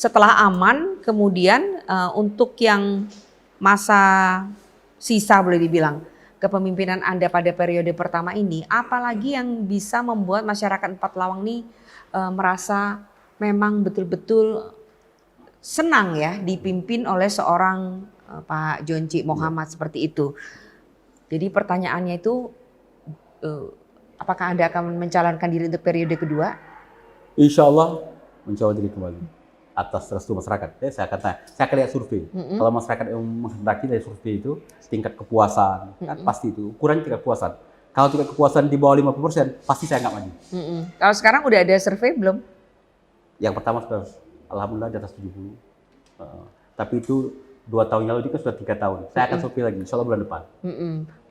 setelah aman, kemudian untuk yang masa sisa boleh dibilang kepemimpinan Anda pada periode pertama ini, apalagi yang bisa membuat masyarakat Empat Lawang ini merasa memang betul-betul senang ya dipimpin oleh seorang Pak Djonji Mohamad seperti itu. Jadi pertanyaannya itu, apakah Anda akan mencalonkan diri untuk periode kedua? Insya Allah mencoba diri kembali atas restu masyarakat. Saya akan lihat survei. Kalau masyarakat yang menghendaki dari survei itu tingkat kepuasan, kan pasti itu ukurannya tingkat kepuasan. Kalau tingkat kepuasan di bawah 50%, pasti saya nggak maju. Kalau sekarang udah ada survei belum? Yang pertama sudah, alhamdulillah di atas 70. Tapi itu 2 tahun yang lalu, ini kan sudah 3 tahun. Saya akan survei lagi, insya Allah bulan depan.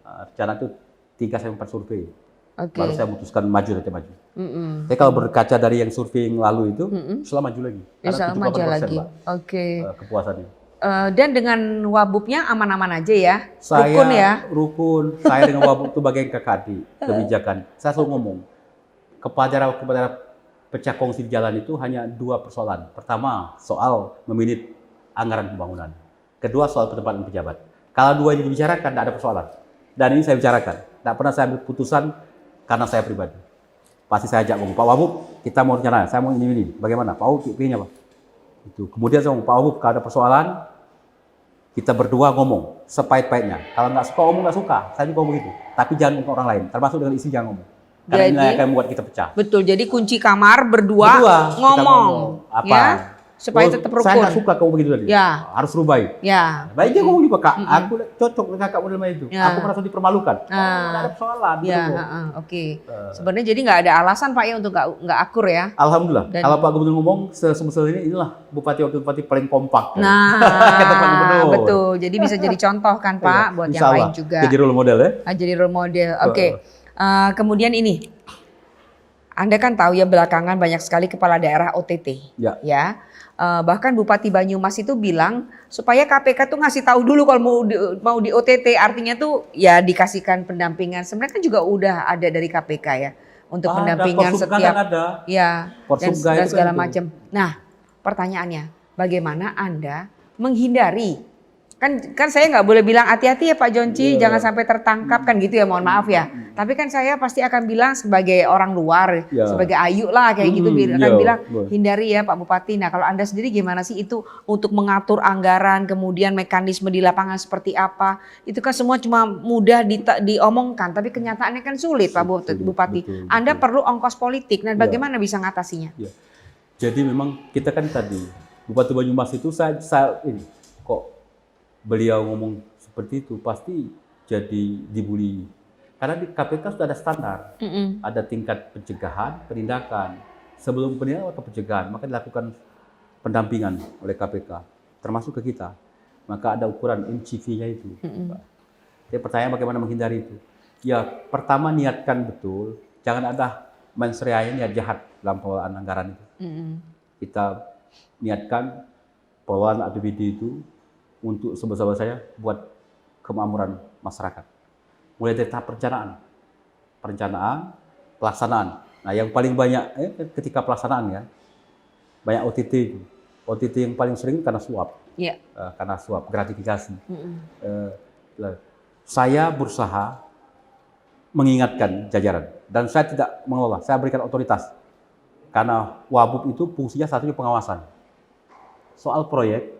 Rencana itu 3-4 survei. Baru saya memutuskan maju atau tidak maju. Tapi kalau berkaca dari yang survei yang lalu itu, selama maju lagi. Insya Allah maju lagi. Kepuasannya. Dan dengan Wabubnya aman-aman aja ya? Saya Rukun ya? Rukun. Saya dengan Wabub itu bagian KKD, kebijakan. Saya selalu ngomong, kepada pecah kongsi di jalan itu hanya 2 persoalan. Pertama, soal memilih anggaran pembangunan. Kedua, soal penempatan pejabat. Kalau 2 ini dibicarakan, tidak ada persoalan. Dan ini saya bicarakan. Tidak pernah saya ambil putusan karena saya pribadi. Pasti saya ajak ngomong, Pak Wabub, kita mau rencana, saya mau ini. Bagaimana? Pak Wabub pilihnya apa? Itu. Kemudian saya ngomong, Pak Wabub, kalau ada persoalan, kita berdua ngomong sepait-paitnya. Kalau nggak suka, ngomong nggak suka. Saya juga ngomong gitu. Tapi jangan ngomong orang lain. Termasuk dengan istri jangan ngomong. Karena ini akan membuat kita pecah. Betul. Jadi kunci kamar berdua ngomong. Apa? Ya? Supaya tetap rukun. Saya nggak suka kamu begitu tadi. Ya. Harus rubai. Ya. Baik dia ngomong juga, Kak. Aku cocok dengan kakak model itu. Ya. Aku merasa dipermalukan. Nggak ada persoalan. Ya. Oke. Sebenarnya jadi nggak ada alasan Pak ya untuk nggak akur ya. Alhamdulillah. Kalau Pak Gubernur ngomong sesumsel ini, inilah bupati wakil bupati paling kompak. Nah, kata Pak Gubernur. betul. Jadi bisa jadi contoh kan Pak buat yang lain juga. Jadi role model ya. Jadi role model. Oke. Kemudian ini, Anda kan tahu ya belakangan banyak sekali kepala daerah OTT. Ya. Bahkan Bupati Banyumas itu bilang supaya KPK tuh ngasih tahu dulu kalau mau di OTT, artinya tuh ya dikasihkan pendampingan. Sebenarnya kan juga udah ada dari KPK ya untuk pendampingan setiap ya dan segala macam. Nah, pertanyaannya, bagaimana Anda menghindari? Kan saya nggak boleh bilang hati-hati ya Pak Djonji, jangan sampai tertangkap kan gitu ya, mohon maaf ya. Tapi kan saya pasti akan bilang sebagai orang luar, sebagai Ayu lah kayak gitu, akan bilang hindari ya Pak Bupati. Nah kalau Anda sendiri gimana sih itu untuk mengatur anggaran, kemudian mekanisme di lapangan seperti apa? Itu kan semua cuma mudah diomongkan, tapi kenyataannya kan sulit Pak Bupati. Betul. Anda perlu ongkos politik, nah bagaimana bisa ngatasinya? Jadi memang kita kan tadi, Bupati Banyumas itu saya ini kok beliau ngomong seperti itu pasti jadi dibully. Karena di KPK sudah ada standar, ada tingkat pencegahan, penindakan. Sebelum penindakan atau pencegahan, maka dilakukan pendampingan oleh KPK, termasuk ke kita. Maka ada ukuran MCV-nya itu. Jadi pertanyaan bagaimana menghindari itu? Ya pertama niatkan betul, jangan ada mensreanya niat jahat dalam pengelolaan anggaran itu. Kita niatkan pengelolaan APBD itu untuk sebesar-besarnya buat kemakmuran masyarakat. Mulai dari tahap perencanaan, pelaksanaan. Nah yang paling banyak ketika pelaksanaan ya, banyak OTT itu. OTT yang paling sering karena suap. Karena suap, gratifikasi. Saya berusaha mengingatkan jajaran. Dan saya tidak mengelola, saya berikan otoritas. Karena Wabub itu fungsinya satunya pengawasan. Soal proyek,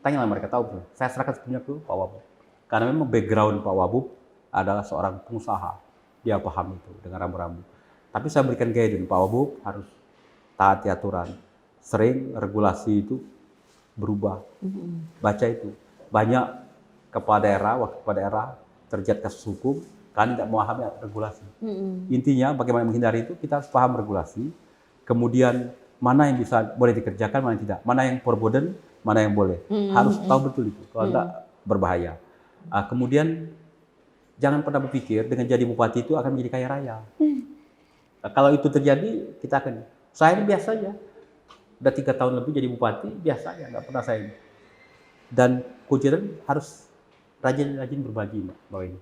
tanya mereka tahu, saya serahkan sepenuhnya ke Pak Wabub. Karena memang background Pak Wabub adalah seorang pengusaha, dia paham itu dengan rambu-rambu. Tapi saya berikan guidance, Pak Wabub harus taati aturan. Sering regulasi itu berubah. Baca itu, banyak kepala daerah, wakil kepala daerah terjerat kasus hukum karena tidak memahami regulasi. Intinya bagaimana menghindari itu, kita harus paham regulasi. Kemudian mana yang bisa boleh dikerjakan, mana yang tidak, mana yang forbidden, mana yang boleh. Harus tahu betul itu, kalau tidak berbahaya. Kemudian jangan pernah berpikir dengan jadi bupati itu akan menjadi kaya raya. Kalau itu terjadi, kita akan. Saya ini biasa aja, udah 3 tahun lebih jadi bupati, biasa aja, nggak pernah saya ini. Dan kuncinya harus rajin-rajin berbagi, Mbak ini.